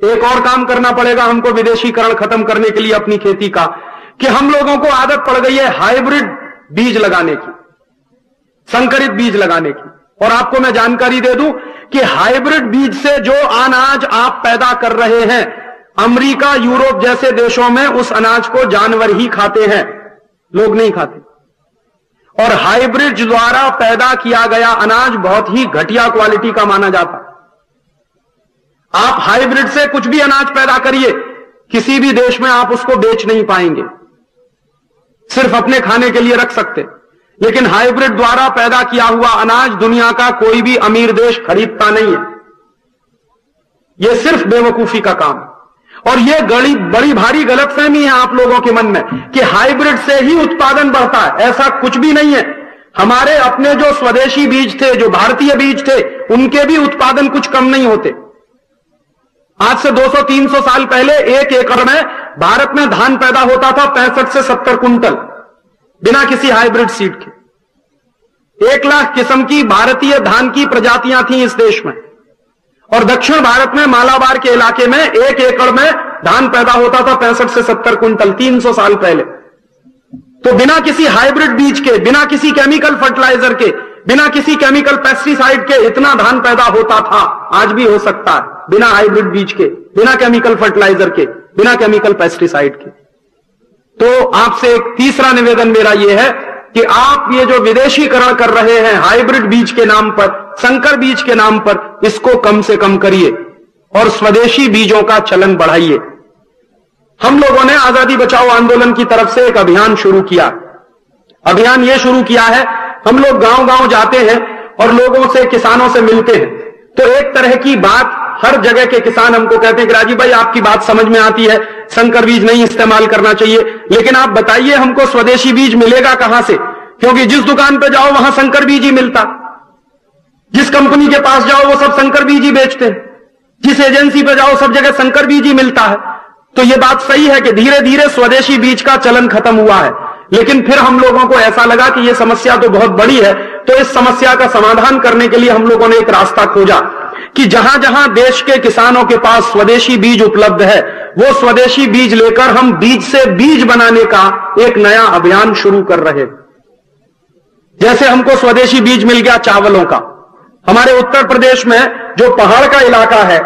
एक और काम करना पड़ेगा हमको विदेशीकरण खत्म करने के लिए अपनी खेती का, कि हम लोगों को आदत पड़ गई है हाइब्रिड बीज लगाने की, संकरित बीज लगाने की। और आपको मैं जानकारी दे दूं कि हाइब्रिड बीज से जो अनाज आप पैदा कर रहे हैं, अमेरिका, यूरोप जैसे देशों में उस अनाज को जानवर ही खाते हैं, लोग नहीं खाते। और हाइब्रिड द्वारा पैदा किया गया अनाज बहुत ही घटिया क्वालिटी का माना जाता। आप हाइब्रिड से कुछ भी अनाज पैदा करिए, किसी भी देश में आप उसको बेच नहीं पाएंगे, सिर्फ अपने खाने के लिए रख सकते। लेकिन हाइब्रिड द्वारा पैदा किया हुआ अनाज दुनिया का कोई भी अमीर देश खरीदता नहीं है। यह सिर्फ बेवकूफी का काम है। और यह बड़ी भारी गलतफहमी है आप लोगों के मन में कि हाइब्रिड से ही उत्पादन बढ़ता है। ऐसा कुछ भी नहीं है। हमारे अपने जो स्वदेशी बीज थे, जो भारतीय बीज थे, उनके भी उत्पादन कुछ कम नहीं होते। आज से 200-300 साल पहले 1 एकड़ में भारत में धान पैदा होता था 65 से 70 कुंटल, बिना किसी हाइब्रिड सीड के। 1 लाख किस्म की भारतीय धान की प्रजातियां थी इस देश में। और दक्षिण भारत में मालाबार के इलाके में 1 एकड़ में धान पैदा होता था 65 से 70 कुंटल, 300 साल पहले। तो बिना किसी हाइब्रिड बीज के, बिना किसी केमिकल फर्टिलाइजर के, बिना किसी केमिकल पेस्टिसाइड के इतना धान पैदा होता था। आज भी हो सकता है बिना हाइब्रिड बीज के, बिना केमिकल फर्टिलाइजर के, बिना केमिकल पेस्टिसाइड के। तो आपसे एक तीसरा निवेदन मेरा यह है कि आप ये जो विदेशीकरण कर रहे हैं हाइब्रिड बीज के नाम पर, संकर बीज के नाम पर, इसको कम से कम करिए और स्वदेशी बीजों का चलन बढ़ाइए। हम लोगों ने आजादी बचाओ आंदोलन की तरफ से एक अभियान शुरू किया। अभियान यह शुरू किया है, हम लोग गांव-गांव जाते हैं और लोगों से, किसानों से मिलते हैं। तो एक तरह की बात हर जगह के किसान हमको कहते हैं कि राजीव भाई आपकी बात समझ में आती है, संकर बीज नहीं इस्तेमाल करना चाहिए, लेकिन आप बताइए हमको स्वदेशी बीज मिलेगा कहां से? क्योंकि जिस दुकान पे जाओ वहां संकर बीज ही मिलता, जिस कंपनी के पास जाओ वो सब संकर बीज ही बेचते हैं, जिस एजेंसी पे जाओ सब जगह संकर बीज ही मिलता है। तो ये बात सही है कि धीरे धीरे स्वदेशी बीज का चलन खत्म हुआ है। लेकिन फिर हम लोगों को ऐसा लगा कि यह समस्या तो बहुत बड़ी है, तो इस समस्या का समाधान करने के लिए हम लोगों ने एक रास्ता खोजा कि जहां जहां देश के किसानों के पास स्वदेशी बीज उपलब्ध है, वो स्वदेशी बीज लेकर हम बीज से बीज बनाने का एक नया अभियान शुरू कर रहे। जैसे हमको स्वदेशी बीज मिल गया चावलों का। हमारे उत्तर प्रदेश में जो पहाड़ का इलाका है,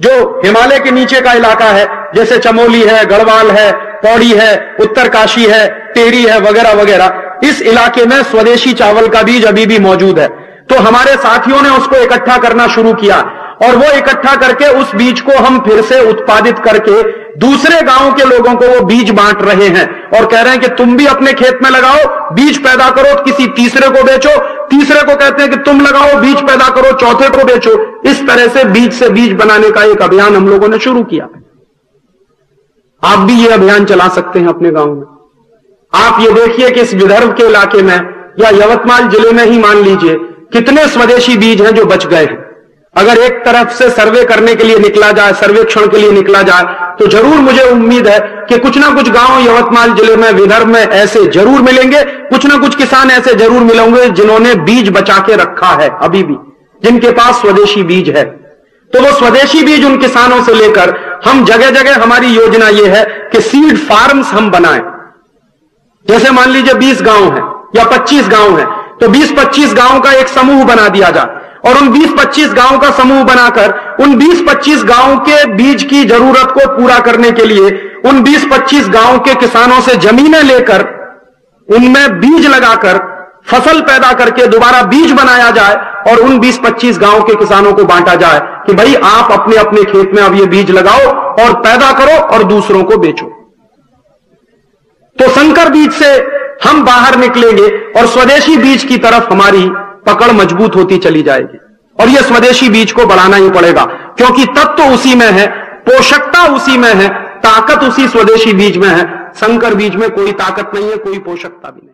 जो हिमालय के नीचे का इलाका है, जैसे चमोली है, गढ़वाल है, पौड़ी है, उत्तरकाशी है, टेहरी है, वगैरह वगैरह, इस इलाके में स्वदेशी चावल का बीज अभी भी मौजूद है। तो हमारे साथियों ने उसको इकट्ठा करना शुरू किया और वो इकट्ठा करके उस बीज को हम फिर से उत्पादित करके दूसरे गांवों के लोगों को वो बीज बांट रहे हैं और कह रहे हैं कि तुम भी अपने खेत में लगाओ, बीज पैदा करो, किसी तीसरे को बेचो, तीसरे को कहते हैं कि तुम लगाओ, बीज पैदा करो, चौथे को बेचो। इस तरह से बीज बनाने का एक अभियान हम लोगों ने शुरू किया। आप भी ये अभियान चला सकते हैं अपने गांव में। आप ये देखिए कि इस विदर्भ के इलाके में या यवतमाल जिले में ही मान लीजिए कितने स्वदेशी बीज हैं जो बच गए हैं। अगर एक तरफ से सर्वे करने के लिए निकला जाए, सर्वेक्षण के लिए निकला जाए, तो जरूर मुझे उम्मीद है कि कुछ ना कुछ गांव यवतमाल जिले में, विदर्भ में ऐसे जरूर मिलेंगे, कुछ ना कुछ किसान ऐसे जरूर मिलेंगे जिन्होंने बीज बचा के रखा है अभी भी, जिनके पास स्वदेशी बीज है। तो वो स्वदेशी बीज उन किसानों से लेकर हम जगह जगह, हमारी योजना ये है कि सीड फार्म्स हम बनाएं। जैसे मान लीजिए 20 गांव है या 25 गांव है, तो 20-25 गांव का एक समूह बना दिया जाए और उन 20-25 गांव का समूह बनाकर उन 20-25 गांव के बीज की जरूरत को पूरा करने के लिए उन 20-25 गांव के किसानों से जमीनें लेकर उनमें बीज लगाकर फसल पैदा करके दोबारा बीज बनाया जाए और उन 20-25 गांव के किसानों को बांटा जाए कि भाई आप अपने अपने खेत में अब ये बीज लगाओ और पैदा करो और दूसरों को बेचो। तो संकर बीज से हम बाहर निकलेंगे और स्वदेशी बीज की तरफ हमारी पकड़ मजबूत होती चली जाएगी। और यह स्वदेशी बीज को बढ़ाना ही पड़ेगा, क्योंकि तत्व तो उसी में है, पोषकता उसी में है, ताकत उसी स्वदेशी बीज में है। संकर बीज में कोई ताकत नहीं है, कोई पोषकता भी नहीं।